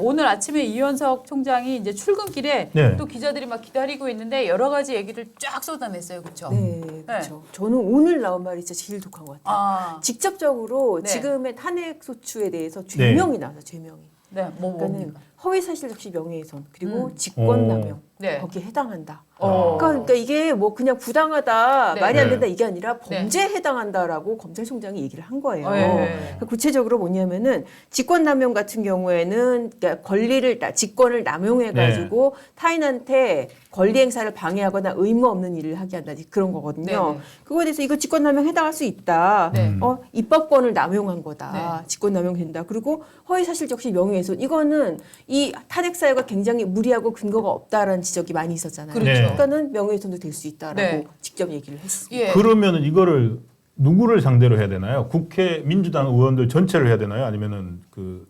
오늘 아침에 이현석 총장이 이제 출근길에 네. 또 기자들이 막 기다리고 있는데 여러 가지 얘기를 쫙 쏟아냈어요, 그렇죠? 네, 그렇죠. 저는 오늘 나온 말이 진짜 제일 독한 것 같아요. 아, 직접적으로 네. 지금의 탄핵 소추에 대해서 죄명이 나와서 죄명이. 네, 그러니까는 뭡니까? 허위사실 적시 명예훼손 그리고 직권남용 네. 거기에 해당한다. 어. 그러니까 이게 뭐 그냥 부당하다 네. 말이 안 네. 된다 이게 아니라 범죄에 해당한다라고 검찰총장이 얘기를 한 거예요. 네. 그러니까 구체적으로 뭐냐면은 직권남용 같은 경우에는 그러니까 권리를 직권을 남용해가지고 타인한테 권리 행사를 방해하거나 의무 없는 일을 하게 한다 그런 거거든요. 네. 그거에 대해서 이거 직권남용 해당할 수 있다. 네. 입법권을 남용한 거다. 네. 직권남용된다. 그리고 허위사실 적시 명예훼손 이거는 이 탄핵 사유가 굉장히 무리하고 근거가 없다라는 지적이 많이 있었잖아요. 그렇죠. 네. 그러니까는 명예훼손도 될 수 있다라고 네. 직접 얘기를 했습니다. 예. 그러면은 이거를 누구를 상대로 해야 되나요? 국회 민주당 의원들 전체를 해야 되나요? 아니면은 그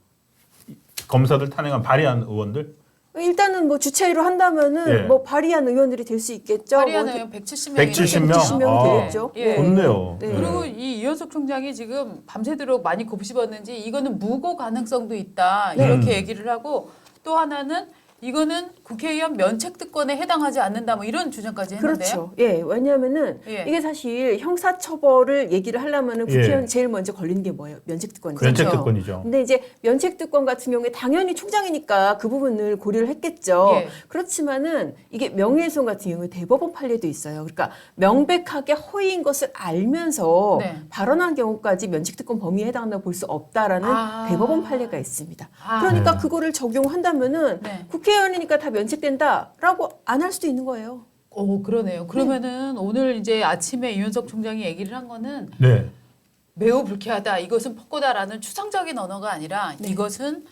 검사들 탄핵안 발의한 의원들? 일단은 뭐 주체로 한다면은 예. 뭐 발의한 의원들이 될 수 있겠죠. 발의하는 뭐 의원 170명. 170명? 170명이 아. 되겠죠. 예. 좋네요. 네. 그리고 이 이현석 총장이 지금 밤새도록 많이 곱씹었는지 이거는 무고 가능성도 있다 이렇게 얘기를 하고 또 하나는 이거는 국회의원 면책특권에 해당하지 않는다 뭐 이런 주장까지 했는데요. 그렇죠. 예, 왜냐하면은 예. 이게 사실 형사처벌을 얘기를 하려면은 국회의원 예. 제일 먼저 걸리는 게 뭐예요? 면책특권이죠. 그렇죠. 면책특권이죠. 근데 이제 면책특권 같은 경우에 당연히 총장이니까 그 부분을 고려를 했겠죠. 예. 그렇지만은 이게 명예훼손 같은 경우에 대법원 판례도 있어요. 그러니까 명백하게 허위인 것을 알면서 네. 발언한 경우까지 면책특권 범위에 해당한다고 볼 수 없다라는 아. 대법원 판례가 있습니다. 아. 그러니까 네. 그거를 적용한다면은 네. 국회의원이니까 다 면책된다라고 안 할 수도 있는 거예요. 오 그러네요. 그러면은 오늘 이제 아침에 이현석 총장이 얘기를 한 거는 네. 매우 불쾌하다. 이것은 폭거다라는 추상적인 언어가 아니라 이것은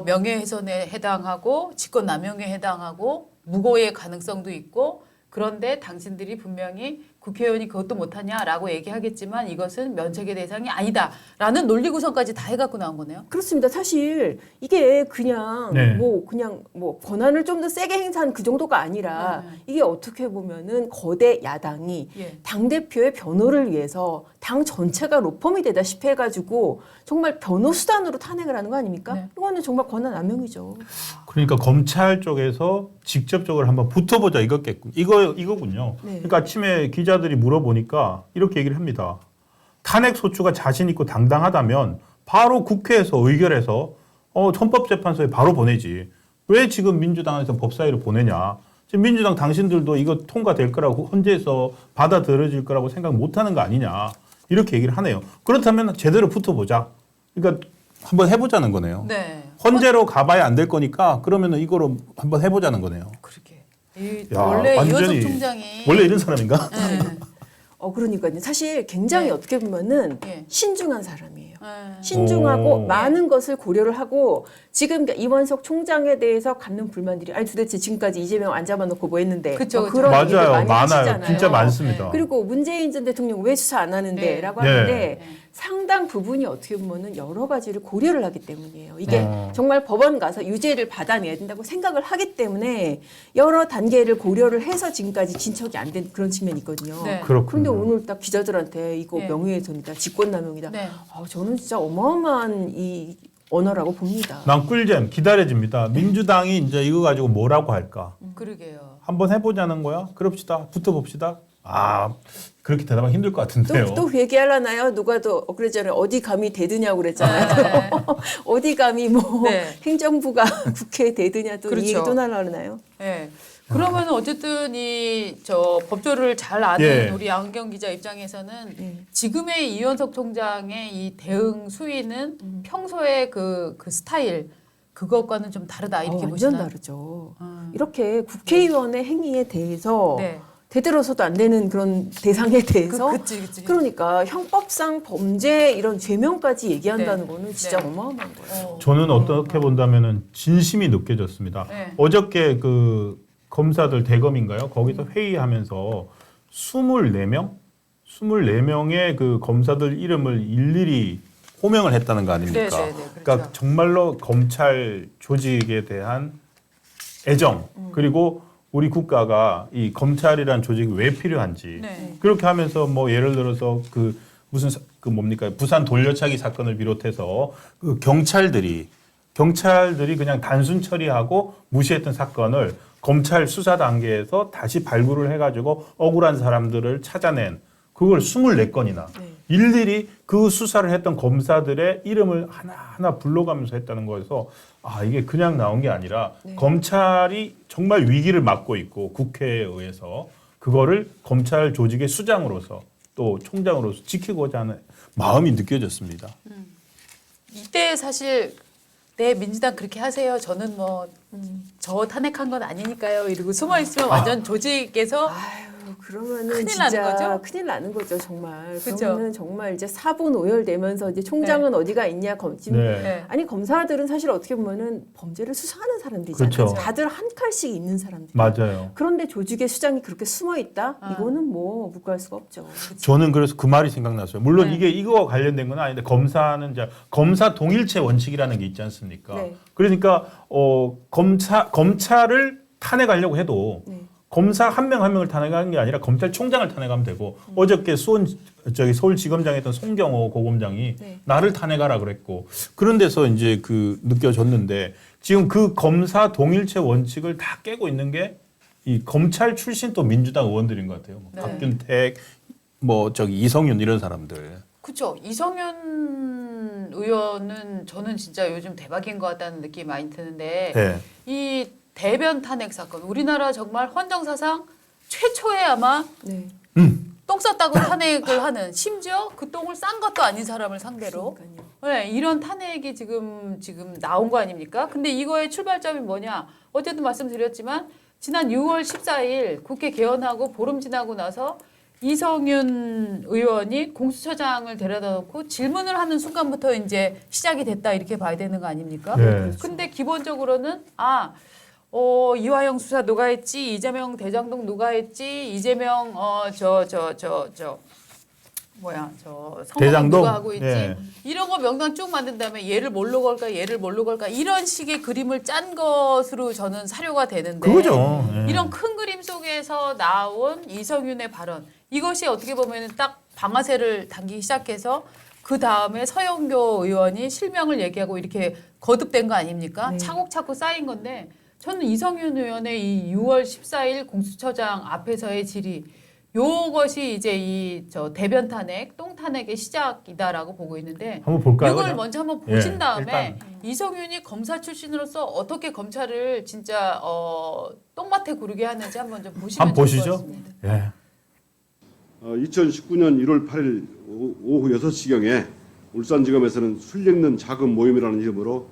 명예훼손에 해당하고 직권남용에 해당하고 무고의 가능성도 있고 그런데 당신들이 분명히 국회의원이 그것도 못하냐라고 얘기하겠지만 이것은 면책의 대상이 아니다라는 논리 구성까지 다 해갖고 나온 거네요. 그렇습니다. 사실 이게 그냥 네. 그냥 권한을 좀 더 세게 행사한 그 정도가 아니라 이게 어떻게 보면은 거대 야당이 예. 당 대표의 변호를 위해서 당 전체가 로펌이 되다시피 해가지고 정말 변호 수단으로 탄핵을 하는 거 아닙니까? 네. 이거는 정말 권한 남용이죠. 그러니까 검찰 쪽에서 직접적으로 한번 붙어보자 이거군요. 네. 그러니까 아침에 기자들이 물어보니까 이렇게 얘기를 합니다. 탄핵 소추가 자신 있고 당당하다면 바로 국회에서 의결해서 헌법재판소에 바로 보내지. 왜 지금 민주당에서 법사위로 보내냐. 지금 민주당 당신들도 이거 통과될 거라고 헌재에서 받아들여질 거라고 생각 못하는 거 아니냐. 이렇게 얘기를 하네요. 그렇다면 제대로 붙어보자. 그러니까 한번 해보자는 거네요. 네. 헌재로 가봐야 안 될 거니까 그러면은 이거로 한번 해보자는 거네요. 그러게. 이 야, 원래 완전히 이현석 총장이 원래 이런 사람인가? 네. 그러니까요. 사실 굉장히 네. 어떻게 보면은 예. 신중한 사람이에요. 네. 신중하고 오. 많은 것을 고려를 하고 지금 이원석 총장에 대해서 갖는 불만들이 아니 도대체 지금까지 이재명 안 잡아놓고 뭐 했는데 그쵸, 뭐 그쵸. 그런 얘기를 맞아요. 많이 많아요. 하시잖아요. 진짜 많습니다. 그리고 문재인 전 대통령 왜 수사 안 하는데 네. 라고 네. 하는데 네. 상당 부분이 어떻게 보면은 여러 가지를 고려를 하기 때문이에요. 이게 어. 정말 법원 가서 유죄를 받아내야 된다고 생각을 하기 때문에 여러 단계를 고려를 해서 지금까지 진척이 안 된 그런 측면이 있거든요. 네. 그렇군요. 그런데 오늘 딱 기자들한테 이거 네. 명예훼손이다, 직권남용이다. 네. 저는 진짜 어마어마한 이 언어라고 봅니다. 난 꿀잼 기다려집니다. 민주당이 이제 이거 가지고 뭐라고 할까? 그러게요. 한번 해보자는 거야? 그럽시다. 붙어봅시다. 그렇게 대답하기 힘들 것 같은데요. 또 얘기하려나요? 누가 또 그랬잖아요. 어디 감히 대드냐고 그랬잖아요. 어디 감히 네. 행정부가 국회에 대드냐 또 그렇죠. 이 얘기 또 나려나요? 네. 그러면 어쨌든 이 법조를 잘 아는 예. 우리 양경 기자 입장에서는 예. 지금의 이현석 총장의 이 대응 수위는 평소에 그 스타일 그것과는 좀 다르다 이렇게 완전 보시나요? 다르죠. 이렇게 국회의원의 행위에 대해서 네. 대들어서도 안 되는 그런 대상에 대해서 그치. 그러니까 형법상 범죄 이런 죄명까지 얘기한다는 네. 거는 진짜 네. 어마어마한 거예요. 저는 어떻게 본다면은 진심이 느껴졌습니다. 네. 어저께 그 검사들 대검인가요? 거기서 회의하면서 24명의 그 검사들 이름을 일일이 호명을 했다는 거 아닙니까? 네, 그렇죠. 그러니까 정말로 검찰 조직에 대한 애정 그리고 우리 국가가 이 검찰이란 조직이 왜 필요한지 네. 그렇게 하면서 뭐 예를 들어서 그 무슨 그 뭡니까 부산 돌려차기 사건을 비롯해서 그 경찰들이 경찰들이 그냥 단순 처리하고 무시했던 사건을 검찰 수사 단계에서 다시 발굴을 해가지고 억울한 사람들을 찾아낸 그걸 24건이나 네. 일일이 그 수사를 했던 검사들의 이름을 하나하나 불러가면서 했다는 거에서 아 이게 그냥 나온 게 아니라 네. 검찰이 정말 위기를 맞고 있고 국회에 의해서 그거를 검찰 조직의 수장으로서 또 총장으로서 지키고자 하는 마음이 느껴졌습니다. 이때 사실 네 민주당 그렇게 하세요. 저는 뭐 저 탄핵한 건 아니니까요. 이러고 숨어 있으면 완전 조직에서 아유, 그러면은 큰일 진짜 나는 거죠? 큰일 나는 거죠, 정말. 그죠? 그러면은 정말 이제 사분 오열되면서 이제 총장은 어디가 있냐, 지금 네. 네. 아니 검사들은 사실 어떻게 보면은 범죄를 수사하는 사람들이잖아요. 그렇죠. 다들 한 칼씩 있는 사람들. 맞아요. 그런데 조직의 수장이 그렇게 숨어 있다? 아. 이거는 뭐 묵과할 수가 없죠. 저는 그래서 그 말이 생각났어요. 물론 네. 이게 이거와 관련된 건 아닌데 검사는 이제 검사 동일체 원칙이라는 게 있지 않습니까? 네. 그러니까 검찰을 탄핵하려고 해도 네. 검사 한 명 한 명을 탄핵하는 게 아니라 검찰총장을 탄핵하면 되고 어저께 서울지검장에 있던 송경호 고검장이 네. 나를 탄핵하라 그랬고 그런 데서 이제 그 느껴졌는데 지금 그 검사 동일체 원칙을 다 깨고 있는 게 이 검찰 출신 또 민주당 의원들인 것 같아요. 뭐 네. 박균택, 이성윤 이런 사람들. 그렇죠. 이성윤 의원은 저는 진짜 요즘 대박인 것 같다는 느낌이 많이 드는데 네. 이 대변 탄핵 사건 우리나라 정말 헌정사상 최초의 아마 네. 똥 쌌다고 탄핵을 하는 심지어 그 똥을 싼 것도 아닌 사람을 상대로 그러니까요. 네, 이런 탄핵이 지금 나온 거 아닙니까? 근데 이거의 출발점이 뭐냐? 어제도 말씀드렸지만 지난 6월 14일 국회 개원하고 보름 지나고 나서 이성윤 의원이 공수처장을 데려다 놓고 질문을 하는 순간부터 이제 시작이 됐다 이렇게 봐야 되는 거 아닙니까? 네. 근데 기본적으로는 이화영 수사 누가 했지? 이재명 대장동 누가 했지? 이재명 선거법 대장동? 누가 하고 있지? 네. 이런 거 명단 쭉 만든 다음에 얘를 뭘로 걸까? 얘를 뭘로 걸까? 이런 식의 그림을 짠 것으로 저는 사료가 되는데 그거죠. 네. 이런 큰 그림 속에서 나온 이성윤의 발언 이것이 어떻게 보면 딱 방아쇠를 당기기 시작해서 그 다음에 서영교 의원이 실명을 얘기하고 이렇게 거듭된 거 아닙니까? 네. 차곡차곡 쌓인 건데 저는 이성윤 의원의 이 6월 14일 공수처장 앞에서의 질의 요것이 이제 대변 탄핵, 똥 탄핵의 시작이다라고 보고 있는데 한번 볼까요? 이걸 그냥? 먼저 한번 보신 예, 다음에 일단. 이성윤이 검사 출신으로서 어떻게 검찰을 진짜 똥밭에 구르게 하는지 한번 좀 보시면 한번 좋을 것 보시죠. 같습니다. 예. 2019년 1월 8일 오후 6시경에 울산지검에서는 술 읽는 작은 모임이라는 이름으로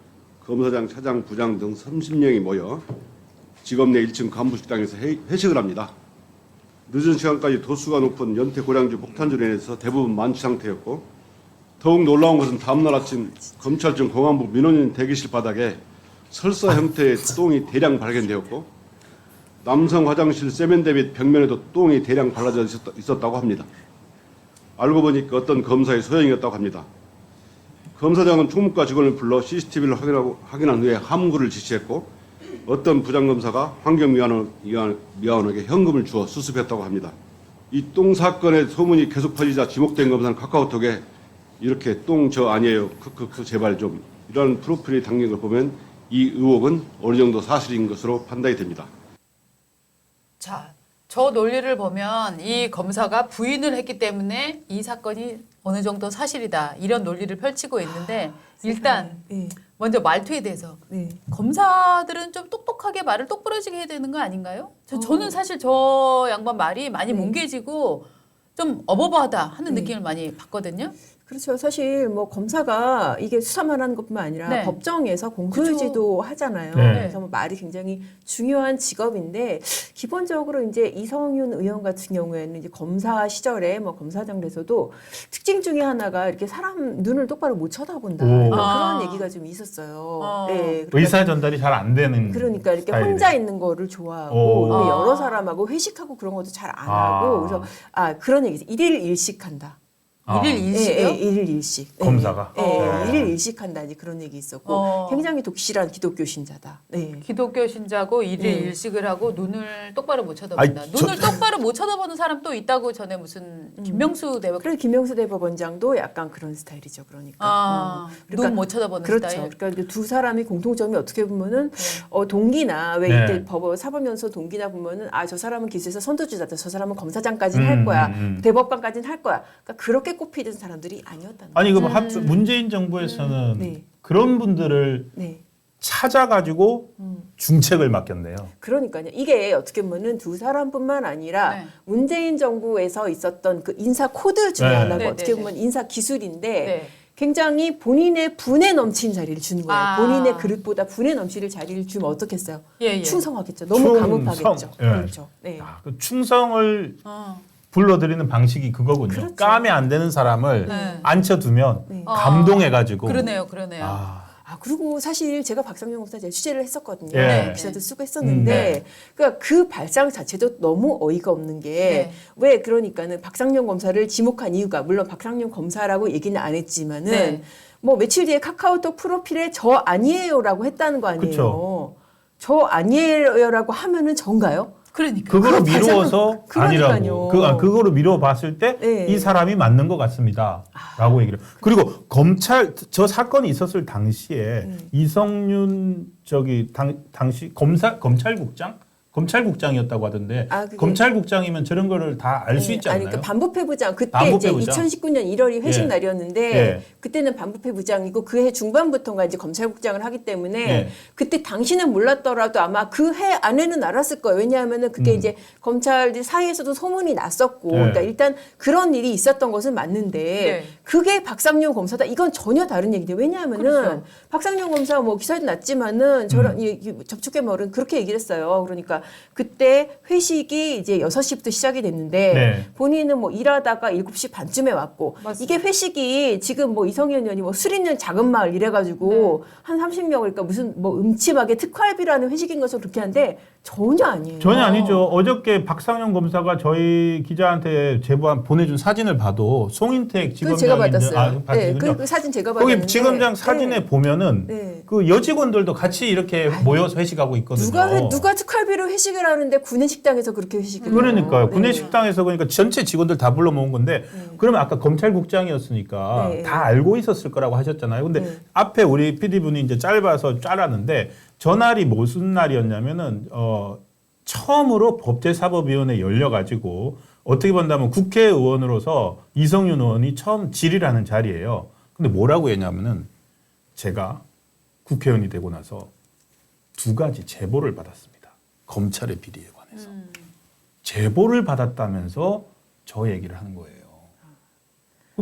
검사장, 차장, 부장 등 30명이 모여 지검 내 1층 간부식당에서 회식을 합니다. 늦은 시간까지 도수가 높은 연태 고량주 폭탄주로 인해서 대부분 만취 상태였고 더욱 놀라운 것은 다음날 아침 검찰청 공안부 민원인 대기실 바닥에 설사 형태의 똥이 대량 발견되었고 남성 화장실 세면대 및 벽면에도 똥이 대량 발라져 있었다고 합니다. 알고 보니까 어떤 검사의 소행이었다고 합니다. 검사장은 총무과 직원을 불러 CCTV를 확인한 후에 함구를 지시했고 어떤 부장검사가 환경미화원에게 현금을 주어 수습했다고 합니다. 이 똥 사건의 소문이 계속 퍼지자 지목된 검사는 카카오톡에 이렇게 똥 저 아니에요. 크크크 제발 좀 이런 프로필이 담긴 걸 보면 이 의혹은 어느 정도 사실인 것으로 판단이 됩니다. 자, 저 논리를 보면 이 검사가 부인을 했기 때문에 이 사건이 어느 정도 사실이다. 이런 논리를 펼치고 있는데 일단 네. 먼저 말투에 대해서 네. 검사들은 좀 똑똑하게 말을 똑부러지게 해야 되는 거 아닌가요? 저는 사실 저 양반 말이 많이 네. 뭉개지고 좀 어버버하다 하는 네. 느낌을 많이 받거든요. 그렇죠. 사실 뭐 검사가 이게 수사만 하는 것뿐만 아니라 네. 법정에서 공소유지도 하잖아요. 네. 그래서 뭐 말이 굉장히 중요한 직업인데 기본적으로 이제 이성윤 의원 같은 경우에는 이제 검사 시절에 뭐 검사장 돼서도 특징 중에 하나가 이렇게 사람 눈을 똑바로 못 쳐다본다. 오. 그런 아. 얘기가 좀 있었어요. 어. 네. 의사 전달이 잘 안 되는. 그러니까 이렇게 스타일이네. 혼자 있는 거를 좋아하고 오. 이렇게 아. 여러 사람하고 회식하고 그런 것도 잘 안 아. 하고 그래서 그런 얘기 있어요. 일일 일식한다. 일일 일식이요? 예, 일일 일식. 검사가? 예, 네. 일일 일식한다니 그런 얘기 있었고 굉장히 독실한 기독교 신자다. 네. 기독교 신자고 일일 네. 일식을 하고 눈을 똑바로 못 쳐다본다. 아니, 눈을 똑바로 못 쳐다보는 사람 또 있다고 전에 무슨 김명수 대법 그래서 김명수 대법원장도 약간 그런 스타일이죠. 그러니까. 눈 못 쳐다보는 그렇죠. 스타일. 그러니까 이제 두 사람이 공통점이 어떻게 보면은 동기나 왜 네. 이때 사법연수 동기나 보면은 저 사람은 기수에서 선두주자다. 저 사람은 검사장까지는 할 거야. 대법관까지는 할 거야. 그러니까 그렇게 꼽히던 사람들이 아니었다는 아니 거죠. 그럼 문재인 정부에서는 네. 그런 분들을 네. 찾아가지고 중책을 맡겼네요. 그러니까요. 이게 어떻게 보면은 두 사람뿐만 아니라 네. 문재인 정부에서 있었던 그 인사 코드 중에 네. 하나가 네, 어떻게 네, 보면 인사 기술인데 네. 굉장히 본인의 분에 넘치는 자리를 주는 거예요. 아. 본인의 그릇보다 분에 넘치는 자리를 주면 어떻겠어요? 예, 예. 충성하겠죠. 너무 감옥하겠죠. 예. 그렇죠. 네. 그 충성을 어. 불러들이는 방식이 그거군요. 그렇죠. 까면 안 되는 사람을 네. 앉혀두면 네. 감동해가지고. 그러네요. 그리고 사실 제가 박상용 검사 제가 취재를 했었거든요. 예. 기사도 쓰고 했었는데, 네. 그러니까 그 발상 자체도 너무 어이가 없는 게, 왜 그러니까는 박상용 검사를 지목한 이유가, 물론 박상용 검사라고 얘기는 안 했지만은, 네. 뭐 며칠 뒤에 카카오톡 프로필에 저 아니에요라고 했다는 거 아니에요. 그쵸. 저 아니에요라고 하면은 전가요? 그러니까. 그거를 그거 미루어서 그러니까요. 아니라고. 그거를 미루어 봤을 때 이 네. 사람이 맞는 것 같습니다. 라고 얘기를. 그리고 저 사건이 있었을 당시에 이성윤 당시 검찰국장이었다고 하던데 그게- 검찰국장이면 저런 거를 다 알 수 있지 않나요? 아니, 그 반부패부장 그때 반부패부장. 이제 2019년 1월이 회식 예. 날이었는데 예. 그때는 반부패부장이고 그 해 중반부터가 이제 검찰국장을 하기 때문에 예. 그때 당신은 몰랐더라도 아마 그 해 안에는 알았을 거예요. 왜냐하면은 그때 이제 검찰 사이에서도 소문이 났었고 예. 그러니까 일단 그런 일이 있었던 것은 맞는데 네. 그게 박상용 검사다. 이건 전혀 다른 얘기인데 왜냐하면은 그렇죠. 박상용 검사 뭐 기사도 났지만은 저런 이 접촉의 말은 그렇게 얘기를 했어요. 그러니까 그때 회식이 이제 6시부터 시작이 됐는데 네. 본인은 뭐 일하다가 7시 반쯤에 왔고 맞습니다. 이게 회식이 지금 뭐 이성현 의원이 뭐 술 있는 작은 마을 이래가지고 한 30명 그러니까 무슨 뭐 음침하게 특활비라는 회식인 것으로 그렇게 하는데 전혀 아니에요. 전혀 아니죠. 어저께 박상영 검사가 저희 기자한테 보내준 사진을 봐도 송인택 그 제가 지검장이 받았어요. 네, 봤군요. 그 사진 제가 받았는데 거기 지검장 사진에 네. 보면은 네. 그 여직원들도 같이 이렇게 모여서 회식하고 있거든요. 누가 특활비로 회식을 하는데 구내식당에서 그렇게 회식을 그러니까요. 해요. 구내식당에서 그러니까 전체 직원들 다 불러 모은 건데 그러면 아까 검찰국장이었으니까 네. 다 알고 있었을 거라고 하셨잖아요. 근데 네. 앞에 우리 PD분이 이제 짧아서 잘랐는데 전날이 무슨 날이었냐면은 처음으로 법제사법위원회 열려가지고 어떻게 본다면 국회의원으로서 이성윤 의원이 처음 질의하는 자리예요. 근데 뭐라고 했냐면은 제가 국회의원이 되고 나서 2가지 제보를 받았습니다. 검찰의 비리에 관해서. 제보를 받았다면서 저 얘기를 하는 거예요.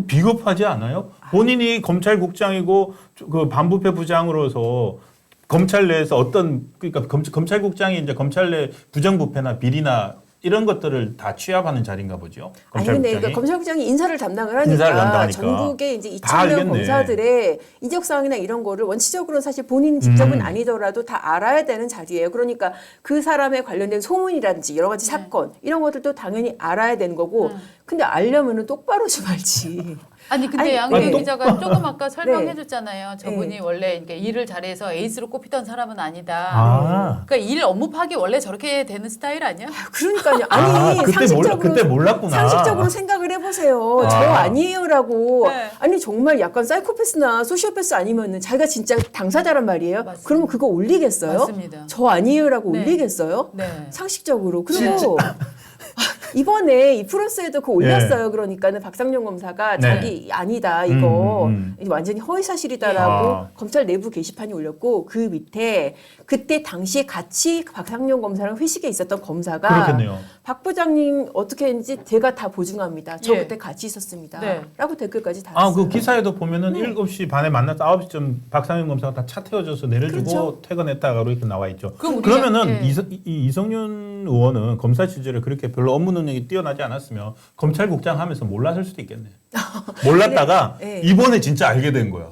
비겁하지 않아요? 본인이 검찰국장이고 그 반부패 부장으로서 검찰 내에서 그러니까 검찰국장이 이제 검찰 내 부정부패나 비리나 이런 것들을 다 취합하는 자리인가 보죠. 아니 근데 검찰국장이. 그러니까 검찰국장이 인사를 담당을 인사를 하니까 담당하니까. 전국에 이제 다 2,000명 알겠네. 검사들의 인적 사항이나 이런 거를 원칙적으로는 사실 본인 직접은 아니더라도 다 알아야 되는 자리예요. 그러니까 그 사람에 관련된 소문이라든지 여러 가지 사건 이런 것들도 당연히 알아야 되는 거고. 근데 알려면은 똑바로 좀 알지. 아니 근데 아니, 양희 또- 기자가 조금 아까 네. 설명해줬잖아요. 저분이 네. 원래 이렇게 일을 잘해서 에이스로 꼽히던 사람은 아니다. 아. 그러니까 일 업무 파기 원래 저렇게 되는 스타일 아니야? 그러니까요. 아니 그때 몰랐구나. 상식적으로 생각을 해보세요. 저 아니에요라고. 네. 아니 정말 약간 사이코패스나 소시오패스 아니면은 자기가 진짜 당사자란 말이에요. 맞습니다. 그러면 그거 올리겠어요? 맞습니다. 저 아니에요라고 네. 올리겠어요? 네. 상식적으로. 그리고 이번에 이 프로스에도 그 올렸어요. 그러니까는 박상용 검사가 네. 자기 아니다 이거 이게 완전히 허위 사실이다라고 아. 검찰 내부 게시판이 올렸고 그 밑에 그때 당시에 같이 박상용 검사랑 회식에 있었던 검사가 그렇겠네요. 박 부장님 어떻게 했는지 제가 다 보증합니다. 저 예. 그때 같이 있었습니다. 네. 라고 댓글까지 달았어요. 그 기사에도 보면은 네. 7시 반에 만나서 9시쯤 박상현 검사가 다 차 태워줘서 내려주고 그렇죠. 퇴근했다가 이렇게 나와 있죠. 그럼 우리가- 그러면은 예. 이성윤 의원은 검사 실제로 그렇게 별로 업무 능력이 뛰어나지 않았으면 검찰국장 하면서 몰랐을 수도 있겠네. 몰랐다가 네. 이번에 진짜 알게 된 거야.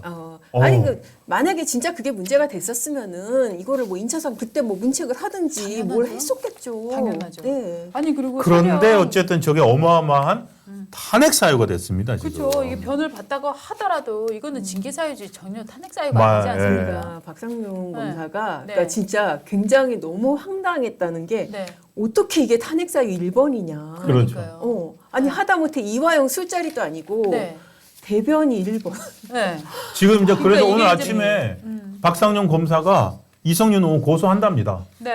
아니 어. 만약에 진짜 그게 문제가 됐었으면은 이거를 뭐 인차상 그때 뭐 문책을 하든지 당연하죠. 뭘 했었겠죠. 당연하죠. 네. 아니 그리고 그런데 설령- 어쨌든 저게 어마어마한 탄핵 사유가 됐습니다. 지금. 그렇죠. 이게 변을 받다고 하더라도 이거는 징계 사유지 전혀 탄핵 사유가 마- 아니지 않습니까? 그러니까 박상용 네. 검사가 네. 그러니까 진짜 굉장히 너무 황당했다는 게 네. 어떻게 이게 탄핵 사유 1번이냐. 그렇죠. 그러니까요. 아니 하다못해 이화영 술자리도 아니고 네. 대변이 1번. 네. 지금 이제 그래서 그러니까 오늘 이게 아침에 박상용 검사가 이성윤 의원 고소한답니다. 네.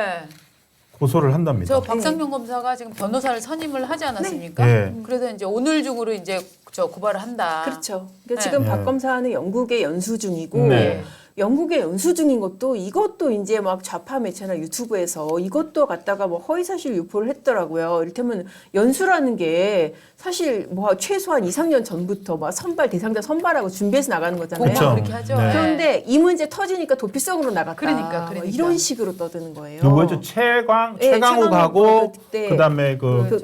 고소를 한답니다. 저 박상용 검사가 지금 변호사를 선임을 하지 않았습니까? 네. 그래서 이제 오늘 중으로 이제 저 고발을 한다. 그렇죠. 그러니까 네. 지금 네. 박 검사는 영국에 연수 중이고 네. 영국에 연수 중인 것도 이것도 이제 막 좌파 매체나 유튜브에서 이것도 갖다가 뭐 허위사실 유포를 했더라고요. 이를테면 연수라는 게 사실 뭐 최소한 2, 3년 전부터 막 선발 대상자 선발하고 준비해서 나가는 거잖아요. 공방 그렇죠. 그렇게 하죠. 네. 그런데 이 문제 터지니까 도피성으로 나갔다. 그러니까. 뭐 이런 식으로 떠드는 거예요. 누구였죠? 최광욱하고 최강욱하고 그때 그다음에 그 그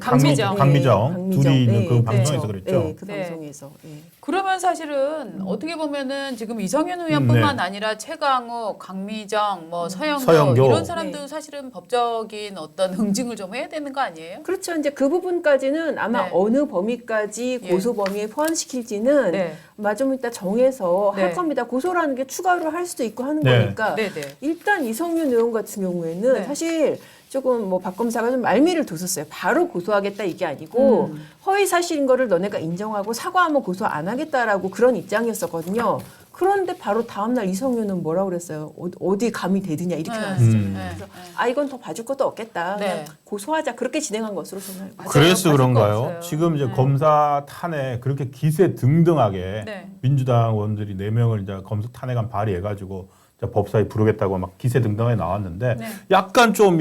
강미정. 강미정 둘이 있는 그 네, 방송에서 네. 그랬죠. 네, 그 네. 방송에서. 예. 그러면 사실은 어떻게 보면은 지금 이성윤 의원뿐만 네. 아니라 최강욱, 강미정, 뭐 서영교, 서영교. 이런 사람들은 네. 사실은 법적인 어떤 응징을 좀 해야 되는 거 아니에요? 그렇죠. 이제 그 부분까지는 아마 네. 어느 범위까지 예. 고소 범위에 포함시킬지는 네. 아마 좀 이따 정해서 네. 할 겁니다. 고소라는 게 추가로 할 수도 있고 하는 네. 거니까 네, 네. 일단 이성윤 의원 같은 경우에는 네. 사실 조금 뭐 박 검사가 좀 말미를 뒀었어요. 바로 고소하겠다 이게 아니고 허위 사실인 거를 너네가 인정하고 사과하면 고소 안 하겠다라고 그런 입장이었었거든요. 그런데 바로 다음날 이성윤은 뭐라고 그랬어요? 어디 감히 대드냐 이렇게 나왔잖아요. 네. 그래서 아 이건 더 봐줄 것도 없겠다. 그냥 네. 고소하자 그렇게 진행한 것으로 저는 알고 있어요. 그래서 빠질 거 그런가요? 없어요. 지금 이제 네. 검사 탄핵 그렇게 기세 등등하게 네. 민주당 의원들이 4명을 이제 검사 탄핵안 발의해가지고 이제 법사위 부르겠다고 막 기세 등등하게 나왔는데 네. 약간 좀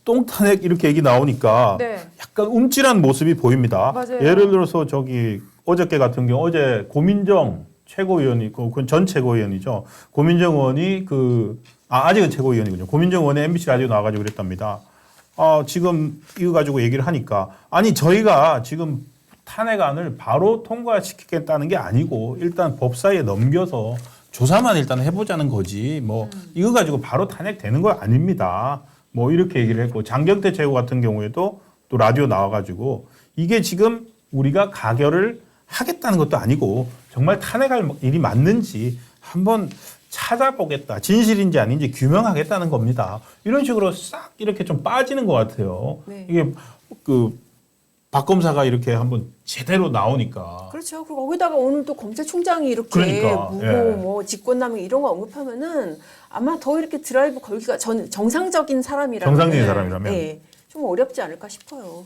똥탄핵 이렇게 얘기 나오니까 네. 약간 움찔한 모습이 보입니다. 맞아요. 예를 들어서 저기 어저께 같은 경우 어제 고민정 최고위원이 그건 전 최고위원이죠. 고민정 의원이 아직은 최고위원이군요. 고민정 의원이 MBC 라디오 나와가지고 그랬답니다. 지금 이거 가지고 얘기를 하니까 아니 저희가 지금 탄핵안을 바로 통과시키겠다는 게 아니고 일단 법사위에 넘겨서 조사만 일단 해보자는 거지 뭐 이거 가지고 바로 탄핵되는 거 아닙니다. 뭐 이렇게 얘기를 했고 장경태 최고 같은 경우에도 또 라디오 나와가지고 이게 지금 우리가 가결을 하겠다는 것도 아니고 정말 탄핵할 일이 맞는지 한번 찾아보겠다. 진실인지 아닌지 규명하겠다는 겁니다. 이런 식으로 싹 이렇게 좀 빠지는 것 같아요. 네. 이게 박 검사가 이렇게 한번 제대로 나오니까. 그렇죠. 그리고 거기다가 오늘 또 검찰총장이 이렇게 그러니까, 무고 예. 뭐 직권남용 이런 거 언급하면은 아마 더 이렇게 드라이브 걸기가 정상적인 사람이라면 정상적인 사람이라면. 네, 좀 어렵지 않을까 싶어요.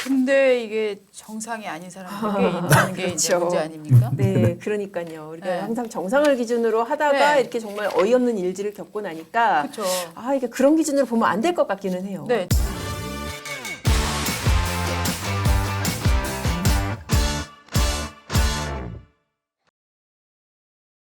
근데 이게 정상이 아닌 사람들이 있는 게 이제 그렇죠. 문제 아닙니까? 네, 그러니까요. 우리가 네. 항상 정상을 기준으로 하다가 네. 이렇게 정말 어이없는 일들을 겪고 나니까 그렇죠. 아 이게 그런 기준으로 보면 안 될 것 같기는 해요. 네.